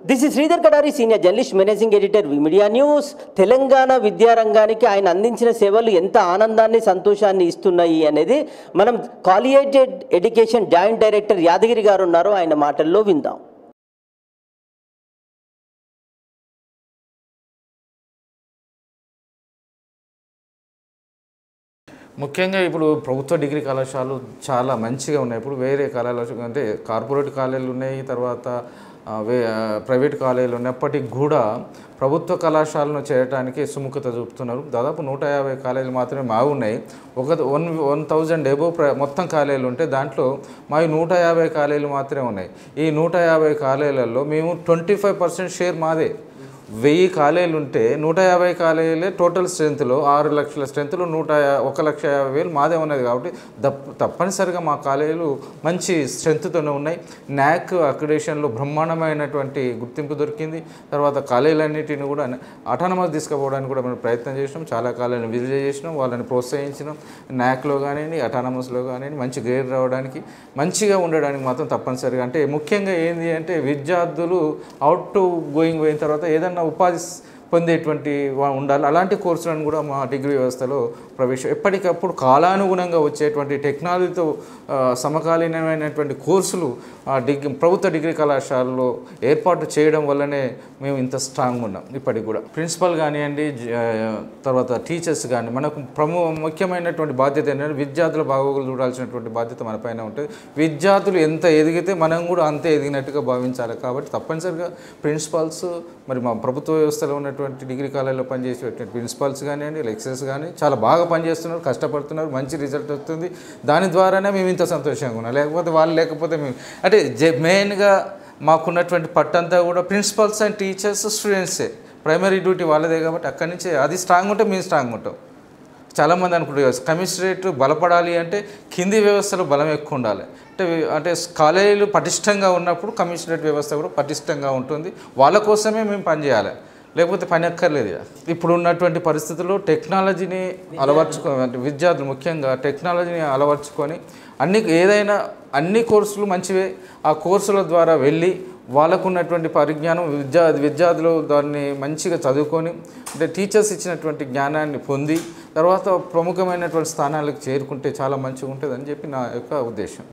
This is Sridhar Kadari, senior journalist, managing editor, media news. Telangana విద్యారంగానికి ఆయన అందించిన సేవలు ఎంత ఆనందాన్ని, సంతోషాన్ని ఇస్తున్నాయి అనేది మనం కాలియేటెడ్ ఎడ్యుకేషన్ జాయింట్ డైరెక్టర్ యాదగిరి గారు ఉన్నారు, ఆయన మాటల్లో విందాం. ముఖ్యంగా ఇప్పుడు ప్రభుత్వ డిగ్రీ కళాశాలలు చాలా మంచిగా ఉన్నాయి. ఇప్పుడు వేరే కళాశాలలు అంటే కార్పొరేట్ కాలేజీలు ఉన్నాయి, తర్వాత ప్రైవేట్ కాలేజీలు ఉన్నప్పటికీ కూడా ప్రభుత్వ కళాశాలను చేయడానికి సుముఖత చూపుతున్నారు. దాదాపు 150 కాలేజీలు మాత్రమే మావి ఉన్నాయి. 1000 ఎబో మొత్తం కాలేజీలు ఉంటే దాంట్లో మావి 150 కాలేజీలు మాత్రమే ఉన్నాయి. ఈ 150 కాలేజీలలో మేము 25% షేర్ మాదే. 1000 కాలేజీలు ఉంటే 150 కాలేజీలే టోటల్ స్ట్రెంత్లో 6 లక్షల స్ట్రెంత్లో 1,50,000 మాదే ఉన్నది. కాబట్టి తప్పనిసరిగా మా కాలేజీలు మంచి స్ట్రెంత్తోనే ఉన్నాయి. న్యాక్ అక్రిడేషన్లో బ్రహ్మాండమైనటువంటి గుర్తింపు దొరికింది. తర్వాత కాలేజీలన్నిటిని కూడా అటానమస్ తీసుకుపోవడానికి కూడా మేము ప్రయత్నం చేసినాం. చాలా కాలేజీలను విజిట్ చేసినాం, వాళ్ళని ప్రోత్సహించినాం. న్యాక్లో కానివ్వండి, అటానమస్లో కానివ్వండి మంచి గ్రేడ్ రావడానికి, మంచిగా ఉండడానికి మాత్రం తప్పనిసరిగా. అంటే ముఖ్యంగా ఏంటి అంటే విద్యార్థులు అవుట్ టు గోయింగ్ పోయిన తర్వాత ఏదన్నా ఉపాధి పొందేటువంటి ఉండాలి. అలాంటి కోర్సులను కూడా మా డిగ్రీ వ్యవస్థలో ఎప్పటికప్పుడు కాలానుగుణంగా వచ్చేటువంటి టెక్నాలజీతో సమకాలీనమైనటువంటి కోర్సులు ప్రభుత్వ డిగ్రీ కళాశాలలో ఏర్పాటు చేయడం వల్లనే మేము ఇంత స్ట్రాంగ్ ఉన్నాం. ఇప్పటికి కూడా ప్రిన్సిపల్ కానివ్వండి, తర్వాత టీచర్స్ కానీ మనకు ముఖ్యమైనటువంటి బాధ్యత ఏంటంటే విద్యార్థుల బాగోగులు చూడాల్సినటువంటి బాధ్యత మన పైన ఉంటుంది. విద్యార్థులు ఎంత ఎదిగితే మనం కూడా అంతే ఎదిగినట్టుగా భావించాలి. కాబట్టి తప్పనిసరిగా ప్రిన్సిపాల్స్, మరి మా ప్రభుత్వ వ్యవస్థలో ఉన్నటువంటి డిగ్రీ కాలేజీలో పనిచేసేటువంటి ప్రిన్సిపాల్స్ కానివ్వండి, లెక్చరర్స్ కానీ చాలా బాగా పనిచేస్తున్నారు, కష్టపడుతున్నారు, మంచి రిజల్ట్ వస్తుంది. దాని ద్వారానే మేము ఇంత సంతోషంగా ఉన్నాం. లేకపోతే వాళ్ళు లేకపోతే మేము అంటే మెయిన్గా మాకున్నటువంటి పట్టంతా కూడా ప్రిన్సిపల్స్ అండ్ టీచర్స్, స్టూడెంట్సే. ప్రైమరీ డ్యూటీ వాళ్ళదే. కాబట్టి అక్కడి నుంచి అది స్ట్రాంగ్ ఉంటే మేము స్ట్రాంగ్ ఉంటాం. చాలామంది అనుకుంటారు కమిషనరేట్ బలపడాలి అంటే కింది వ్యవస్థలో బలం ఎక్కువ ఉండాలి. అంటే కాలేజీలు పటిష్టంగా ఉన్నప్పుడు కమిషనరేట్ వ్యవస్థ కూడా పటిష్టంగా ఉంటుంది. వాళ్ళ కోసమే మేము పనిచేయాలి, లేకపోతే పని అక్కర్లేదు. ఇప్పుడు ఉన్నటువంటి పరిస్థితుల్లో టెక్నాలజీని విద్యార్థులు ముఖ్యంగా టెక్నాలజీని అలవర్చుకొని ఏదైనా అన్ని కోర్సులు మంచివే. ఆ కోర్సుల ద్వారా వెళ్ళి వాళ్ళకు ఉన్నటువంటి పరిజ్ఞానం విద్యార్థులు దాన్ని మంచిగా చదువుకొని అంటే టీచర్స్ ఇచ్చినటువంటి జ్ఞానాన్ని పొంది తర్వాత ప్రముఖమైనటువంటి స్థానాలకు చేరుకుంటే చాలా మంచిగా ఉంటుంది అని చెప్పి నా యొక్క ఉద్దేశం.